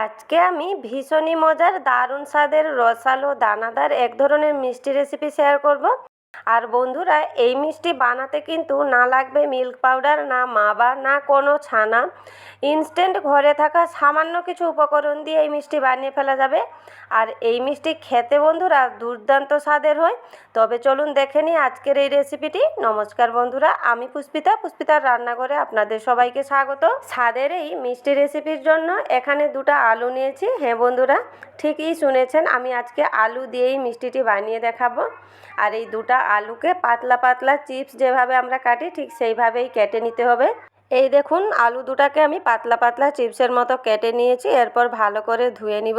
আজকে আমি ভীষণই মজার দারুণ স্বাদের রসালো দানাদার এক ধরনের মিষ্টি রেসিপি শেয়ার করব। আর বন্ধুরা, এই মিষ্টি বানাতে কিন্তু না লাগবে মিল্ক পাউডার, না মাবা, না কোনো ছানা। ইনস্ট্যান্ট ঘরে থাকা সামান্য কিছু উপকরণ দিয়ে এই মিষ্টি বানিয়ে ফেলা যাবে। আর এই মিষ্টি খেতে বন্ধুরা দুর্দান্ত স্বাদের হয়। তবে চলুন দেখে নিই আজকের এই রেসিপিটি। নমস্কার বন্ধুরা, আমি পুষ্পিতার রান্নাঘরে আপনাদের সবাইকে স্বাগত। স্বাদের এই মিষ্টি রেসিপির জন্য এখানে দুটো আলু নিয়েছি। হ্যাঁ বন্ধুরা, ঠিকই শুনেছেন, আমি আজকে আলু দিয়েই মিষ্টিটি বানিয়ে দেখাবো। আর এই দুটো আলুকে পাতলা পাতলা চিপস যেভাবে আমরা কাটি ঠিক সেইভাবেই কেটে নিতে হবে। এই দেখুন, আলু দুটাকে আমি পাতলা পাতলা চিপসের মতো কেটে নিয়েছি। এরপর ভালো করে ধুয়ে নিব।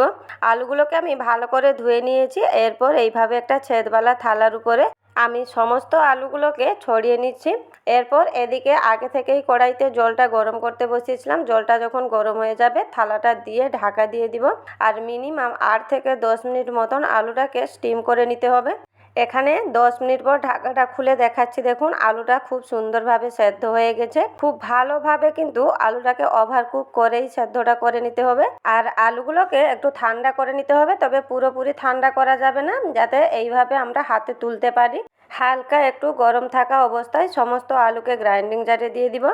আলুগুলোকে আমি ভালো করে ধুয়ে নিয়েছি। এরপর এইভাবে একটা ছেদবালা থালার উপরে আমি সমস্ত আলুগুলোকে ছড়িয়ে নিচ্ছি। এরপর এদিকে আগে থেকেই কড়াইতে জলটা গরম করতে বসিয়েছিলাম। জলটা যখন গরম হয়ে যাবে থালাটা দিয়ে ঢাকা দিয়ে দিব। আর মিনিমাম 8 থেকে 10 মিনিট মতন আলুটাকে স্টিম করে নিতে হবে। এখানে 10 মিনিট পর ঢাকাটা খুলে দেখাচ্ছি। দেখুন, আলুটা খুব সুন্দরভাবে সেদ্ধ হয়ে গেছে। খুব ভালোভাবে কিন্তু আলুটাকে ওভারকুক করেই সেদ্ধটা করে নিতে হবে। আর আলুগুলোকে একটু ঠান্ডা করে নিতে হবে, তবে পুরোপুরি ঠান্ডা করা যাবে না, যাতে এইভাবে আমরা হাতে তুলতে পারি। হালকা একটু গরম থাকা অবস্থায় সমস্ত আলুকে গ্রাইন্ডিং জারে দিয়ে দিব।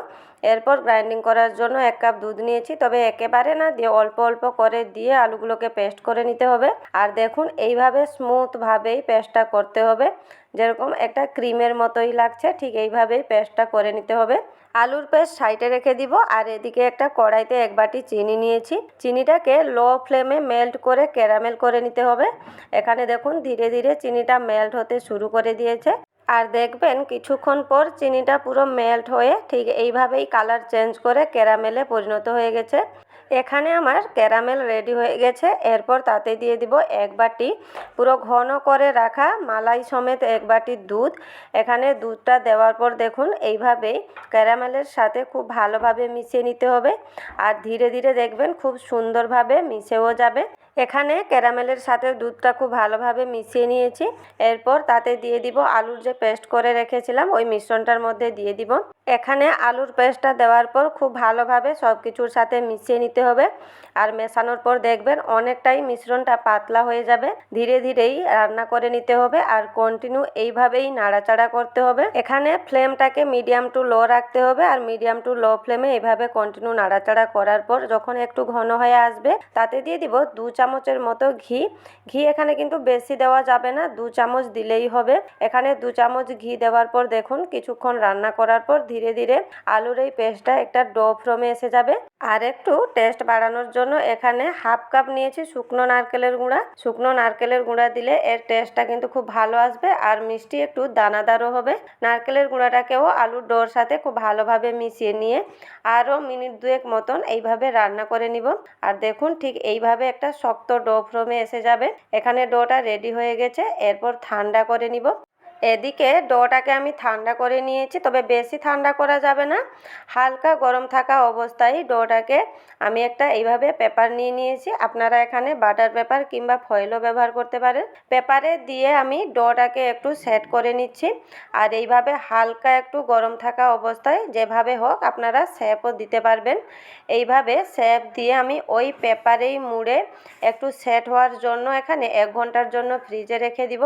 এরপর গ্রাইন্ডিং করার জন্য 1 কাপ দুধ নিয়েছি, তবে একেবারে না দিয়ে অল্প অল্প করে দিয়ে আলুগুলোকে পেস্ট করে নিতে হবে। আর দেখুন, এইভাবে স্মুথভাবেই পেস্টটা করতে হবে। যেরকম একটা ক্রিমের মতোই লাগছে, ঠিক এইভাবেই পেস্টটা করে নিতে হবে। আলুর পেস্ট সাইডে রেখে দিব। আর এদিকে একটা কড়াইতে 1 বাটি চিনি নিয়েছি। চিনিটাকে লো ফ্লেমে মেল্ট করে ক্যারামেল করে নিতে হবে। এখানে দেখুন, ধীরে ধীরে চিনিটা মেল্ট হতে শুরু করে দিয়েছে। আর দেখবেন কিছুক্ষণ পর চিনিটা পুরো মেল্ট হয়ে ঠিক এইভাবেই কালার চেঞ্জ করে ক্যারামেলে পরিণত হয়ে গেছে। এখানে আমার ক্যারামেল রেডি হয়ে গেছে। এরপর তাতে দিয়ে দিব 1 বাটি পুরো ঘন করে রাখা মালাই সমেত 1 বাটি দুধ। এখানে দুধটা দেওয়ার পর দেখুন এইভাবেই ক্যারামেলের সাথে খুব ভালোভাবে মিশিয়ে নিতে হবে। আর ধীরে ধীরে দেখবেন খুব সুন্দরভাবে মিশেও যাবে। এখানে ক্যারামেলের সাথে দুধটা খুব ভালোভাবে মিশিয়ে নিয়েছি। এরপর তাতে দিয়ে দিব আলুর যে পেস্ট করে রেখেছিলাম, ওই মিশ্রণটার মধ্যে দিয়ে দিব। এখানে আলুর পেস্টটা দেওয়ার পর খুব ভালোভাবে সব কিছুর সাথে মিশিয়ে নিতে হবে। আর মেশানোর পর দেখবেন অনেকটাই মিশ্রণটা পাতলা হয়ে যাবে। ধীরে ধীরেই রান্না করে নিতে হবে আর কন্টিনিউ এইভাবেই নাড়াচাড়া করতে হবে। এখানে ফ্লেমটাকে মিডিয়াম টু লো রাখতে হবে। আর মিডিয়াম টু লো ফ্লেমে এইভাবে কন্টিনিউ নাড়াচাড়া করার পর যখন একটু ঘন হয়ে আসবে তাতে দিয়ে দিব 2 চামচের মতো ঘি। ঘি এখানে কিন্তু বেশি দেওয়া যাবে না, 2 চামচ দিলেই হবে। এখানে 2 চামচ ঘি দেওয়ার পর দেখুন কিছুক্ষণ রান্না করার পর ধীরে ধীরে আলুর এই পেস্টটা একটা ডো ফর্মে এসে যাবে। আর একটু টেস্ট বাড়ানোর জন্য এখানে 1/2 কাপ নিয়েছি শুকনো নারকেলের গুঁড়া। শুকনো নারকেলের গুঁড়া দিলে এর টেস্টটা কিন্তু খুব ভালো আসবে আর মিষ্টি একটু দানাদারও হবে। নারকেলের গুঁড়াটাকেও আলুর ডোর সাথে খুব ভালোভাবে মিশিয়ে নিয়ে আরও মিনিট 2 মতন এইভাবে রান্না করে নিব। আর দেখুন ঠিক এইভাবে একটা শক্ত ডো ফর্মে এসে যাবে। এখানে ডোটা রেডি হয়ে গেছে। এরপর ঠান্ডা করে নিব। এদিকে ডোটাকে আমি ঠান্ডা করে নিয়েছি, তবে বেশি ঠান্ডা করা যাবে না। হালকা গরম থাকা অবস্থায় ডোটাকে আমি একটা এইভাবে পেপার নিয়ে নিয়েছি। আপনারা এখানে বাটার পেপার কিংবা ফয়েলও ব্যবহার করতে পারেন। পেপারে দিয়ে আমি ডোটাকে একটু সেট করে নিচ্ছি। আর এইভাবে হালকা একটু গরম থাকা অবস্থায় যেভাবে হোক আপনারা শেপও দিতে পারবেন। এইভাবে শেপ দিয়ে আমি ওই পেপারেই মুড়ে একটু সেট হওয়ার জন্য এখানে 1 ঘন্টার জন্য ফ্রিজে রেখে দিব।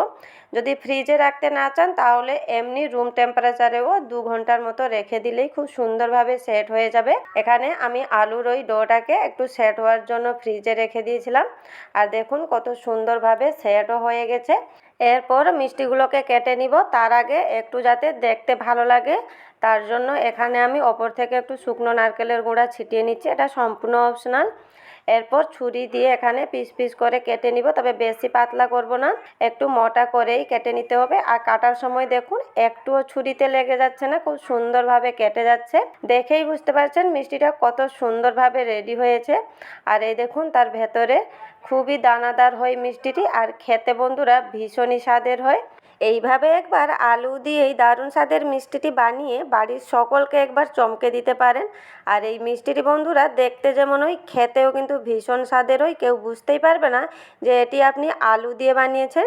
যদি ফ্রিজে রাখতে না চান তাহলে এমনি রুম টেম্পারেচারেও 2 ঘন্টার মতো রেখে দিলেই খুব সুন্দরভাবে সেট হয়ে যাবে। এখানে আমি আলুর ওই ডোটাকে একটু সেট হওয়ার জন্য ফ্রিজে রেখে দিয়েছিলাম। আর দেখুন কত সুন্দরভাবে সেটও হয়ে গেছে। এরপর মিষ্টিগুলোকে কেটে নিব। তার আগে একটু যাতে দেখতে ভালো লাগে তার জন্য এখানে আমি ওপর থেকে একটু শুকনো নারকেলের গুঁড়া ছিটিয়ে নিচ্ছি। এটা সম্পূর্ণ অপশনাল। এরপর ছুরি দিয়ে এখানে পিস পিস করে কেটে নিব, তবে বেশি পাতলা করব না, একটু মোটা করেই কেটে নিতে হবে। আর কাটার সময় দেখুন একটুও ছুরিতে লেগে যাচ্ছে না, খুব সুন্দরভাবে কেটে যাচ্ছে। দেখেই বুঝতে পারছেন মিষ্টিটা কত সুন্দরভাবে রেডি হয়েছে। আর এই দেখুন তার ভেতরে খুবই দানাদার হয় মিষ্টিটি। আর খেতে বন্ধুরা ভীষণই স্বাদের হয়। এইভাবে একবার আলু দিয়ে এই দারুণ স্বাদের মিষ্টিটি বানিয়ে বাড়ির সকলকে একবার চমকে দিতে পারেন। আর এই মিষ্টিটি বন্ধুরা দেখতে যেমন হয়, খেতেও কিন্তু ভীষণ স্বাদের হয়। কেউ বুঝতেই পারবে না যে এটি আপনি আলু দিয়ে বানিয়েছেন।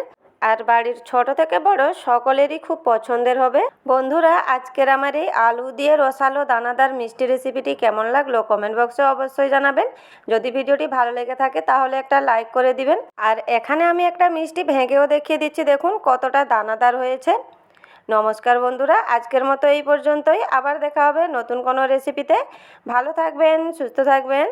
আর বাড়ির ছোট থেকে বড় সকলেরই খুব পছন্দের হবে। বন্ধুরা, আজকের আমার এই আলু দিয়ে রসালো দানাদার মিষ্টি রেসিপিটি কেমন লাগলো কমেন্ট বক্সে অবশ্যই জানাবেন। যদি ভিডিওটি ভালো লেগে থাকে তাহলে একটা লাইক করে দিবেন। আর এখানে আমি একটা মিষ্টি ভেঙেও দেখিয়ে দিচ্ছি, দেখুন কতটা দানাদার হয়েছে। নমস্কার বন্ধুরা, আজকের মতো এই পর্যন্তই। আবার দেখা হবে নতুন কোনো রেসিপিতে। ভালো থাকবেন, সুস্থ থাকবেন।